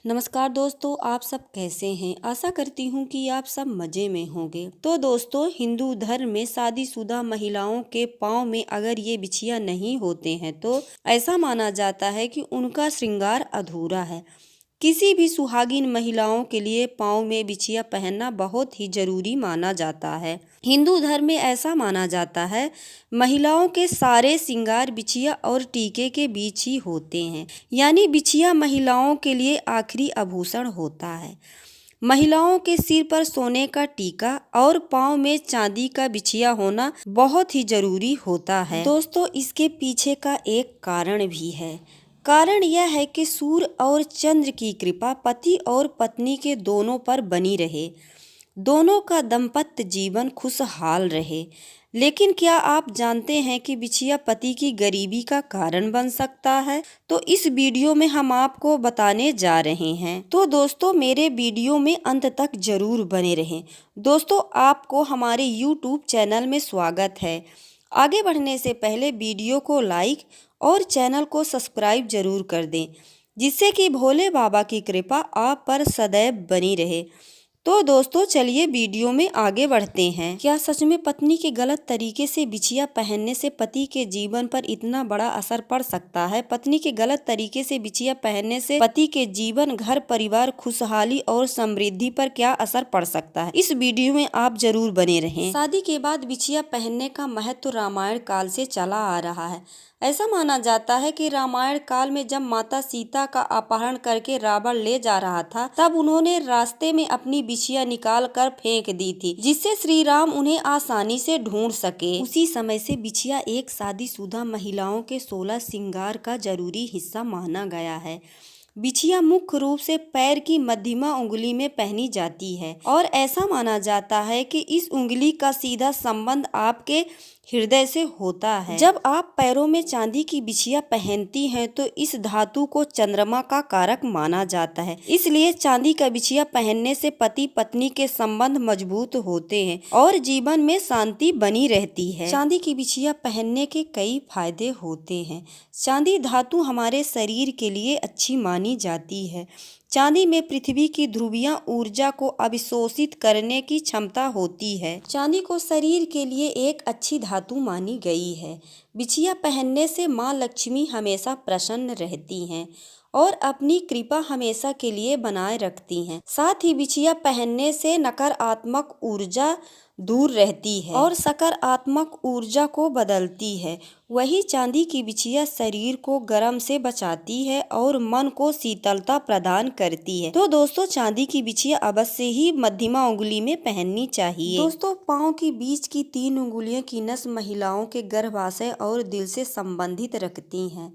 नमस्कार दोस्तों, आप सब कैसे हैं। आशा करती हूँ कि आप सब मज़े में होंगे। तो दोस्तों, हिंदू धर्म में शादीशुदा महिलाओं के पाँव में अगर ये बिछिया नहीं होते हैं तो ऐसा माना जाता है कि उनका श्रृंगार अधूरा है। किसी भी सुहागिन महिलाओं के लिए पाँव में बिछिया पहनना बहुत ही जरूरी माना जाता है। हिंदू धर्म में ऐसा माना जाता है, महिलाओं के सारे श्रृंगार बिछिया और टीके के बीच ही होते हैं। यानी बिछिया महिलाओं के लिए आखिरी आभूषण होता है। महिलाओं के सिर पर सोने का टीका और पाँव में चांदी का बिछिया होना बहुत ही जरूरी होता है। दोस्तों, इसके पीछे का एक कारण भी है। कारण यह है कि सूर्य और चंद्र की कृपा पति और पत्नी के दोनों पर बनी रहे, दोनों का दाम्पत्य जीवन खुशहाल रहे। लेकिन क्या आप जानते हैं कि बिछिया पति की गरीबी का कारण बन सकता है? तो इस वीडियो में हम आपको बताने जा रहे हैं। तो दोस्तों, मेरे वीडियो में अंत तक जरूर बने रहें। दोस्तों, आपको हमारे YouTube चैनल में स्वागत है। आगे बढ़ने से पहले वीडियो को लाइक और चैनल को सब्सक्राइब जरूर कर दें, जिससे कि भोले बाबा की कृपा आप पर सदैव बनी रहे। तो दोस्तों, चलिए वीडियो में आगे बढ़ते हैं। क्या सच में पत्नी के गलत तरीके से बिछिया पहनने से पति के जीवन पर इतना बड़ा असर पड़ सकता है? पत्नी के गलत तरीके से बिछिया पहनने से पति के जीवन, घर परिवार, खुशहाली और समृद्धि पर क्या असर पड़ सकता है? इस वीडियो में आप जरूर बने रहें। शादी के बाद बिछिया पहनने का महत्व रामायण काल से चला आ रहा है। ऐसा माना जाता है कि रामायण काल में जब माता सीता का अपहरण करके रावण ले जा रहा था, तब उन्होंने रास्ते में अपनी बिछिया निकाल कर फेंक दी थी, जिससे श्री राम उन्हें आसानी से ढूंढ सके। उसी समय से बिछिया एक शादीशुदा महिलाओं के 16 श्रृंगार का जरूरी हिस्सा माना गया है। बिछिया मुख्य रूप से पैर की मध्यमा उंगली में पहनी जाती है और ऐसा माना जाता है कि इस उंगली का सीधा संबंध आपके हृदय से होता है। जब आप पैरों में चांदी की बिछिया पहनती हैं तो इस धातु को चंद्रमा का कारक माना जाता है। इसलिए चांदी का बिछिया पहनने से पति पत्नी के संबंध मजबूत होते हैं और जीवन में शांति बनी रहती है। चांदी की बिछिया पहनने के कई फायदे होते हैं। चांदी धातु हमारे शरीर के लिए अच्छी मानी जाती है। चांदी में पृथ्वी की ध्रुवीय ऊर्जा को अवशोषित करने की क्षमता होती है। चांदी को शरीर के लिए एक अच्छी धातु मानी गई है। बिछिया पहनने से माँ लक्ष्मी हमेशा प्रसन्न रहती हैं और अपनी कृपा हमेशा के लिए बनाए रखती हैं। साथ ही बिछिया पहनने से नकारात्मक ऊर्जा दूर रहती है और सकारात्मक ऊर्जा को बदलती है। वही चांदी की बिछिया शरीर को गर्म से बचाती है और मन को शीतलता प्रदान करती है। तो दोस्तों, चांदी की बिछिया अवश्य ही मध्यमा उंगली में पहननी चाहिए। दोस्तों, पाँव की बीच की 3 उंगलियों की नस महिलाओं के गर्भाशय और दिल से संबंधित रखती हैं।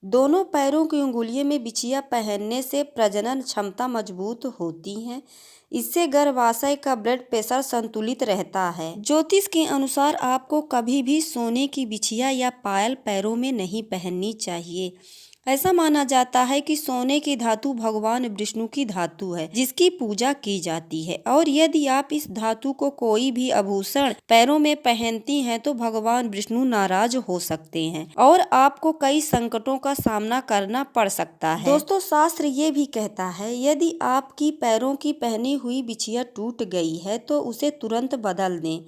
दोनों पैरों की उंगलियों में बिछिया पहनने से प्रजनन क्षमता मजबूत होती है। इससे गर्भाशय का ब्लड प्रेशर संतुलित रहता है। ज्योतिष के अनुसार आपको कभी भी सोने की बिछिया या पायल पैरों में नहीं पहननी चाहिए। ऐसा माना जाता है कि सोने की धातु भगवान विष्णु की धातु है, जिसकी पूजा की जाती है और यदि आप इस धातु को कोई भी आभूषण पैरों में पहनती हैं तो भगवान विष्णु नाराज हो सकते हैं और आपको कई संकटों का सामना करना पड़ सकता है। दोस्तों, शास्त्र ये भी कहता है, यदि आपकी पैरों की पहनी हुई बिछिया टूट गई है तो उसे तुरंत बदल दें।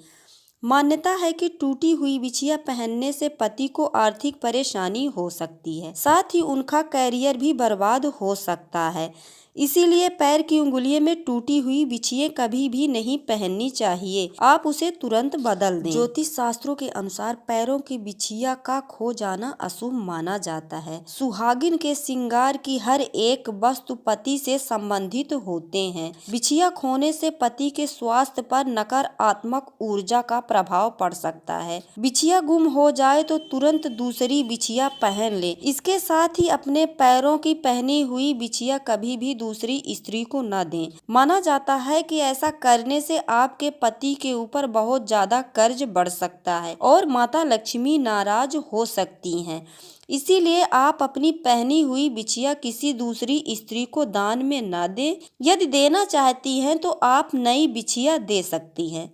मान्यता है कि टूटी हुई बिछिया पहनने से पति को आर्थिक परेशानी हो सकती है, साथ ही उनका कैरियर भी बर्बाद हो सकता है। इसीलिए पैर की उंगलियों में टूटी हुई बिछिया कभी भी नहीं पहननी चाहिए, आप उसे तुरंत बदल दें। ज्योतिष शास्त्रों के अनुसार पैरों की बिछिया का खो जाना अशुभ माना जाता है। सुहागिन के श्रृंगार की हर एक वस्तु पति से संबंधित होते हैं। बिछिया खोने से पति के स्वास्थ्य पर नकारात्मक ऊर्जा का प्रभाव पड़ सकता है। बिछिया गुम हो जाए तो तुरंत दूसरी बिछिया पहन ले। इसके साथ ही अपने पैरों की पहनी हुई बिछिया कभी भी दूसरी स्त्री को न दें। माना जाता है कि ऐसा करने से आपके पति के ऊपर बहुत ज्यादा कर्ज बढ़ सकता है और माता लक्ष्मी नाराज हो सकती हैं। इसीलिए आप अपनी पहनी हुई बिछिया किसी दूसरी स्त्री को दान में न दें। यदि देना चाहती हैं तो आप नई बिछिया दे सकती हैं।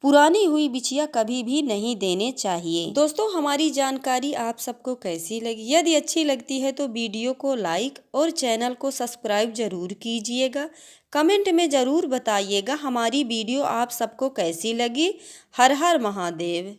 पुरानी हुई बिछिया कभी भी नहीं देने चाहिए। दोस्तों, हमारी जानकारी आप सबको कैसी लगी? यदि अच्छी लगती है तो वीडियो को लाइक और चैनल को सब्सक्राइब जरूर कीजिएगा। कमेंट में जरूर बताइएगा हमारी वीडियो आप सबको कैसी लगी। हर हर महादेव।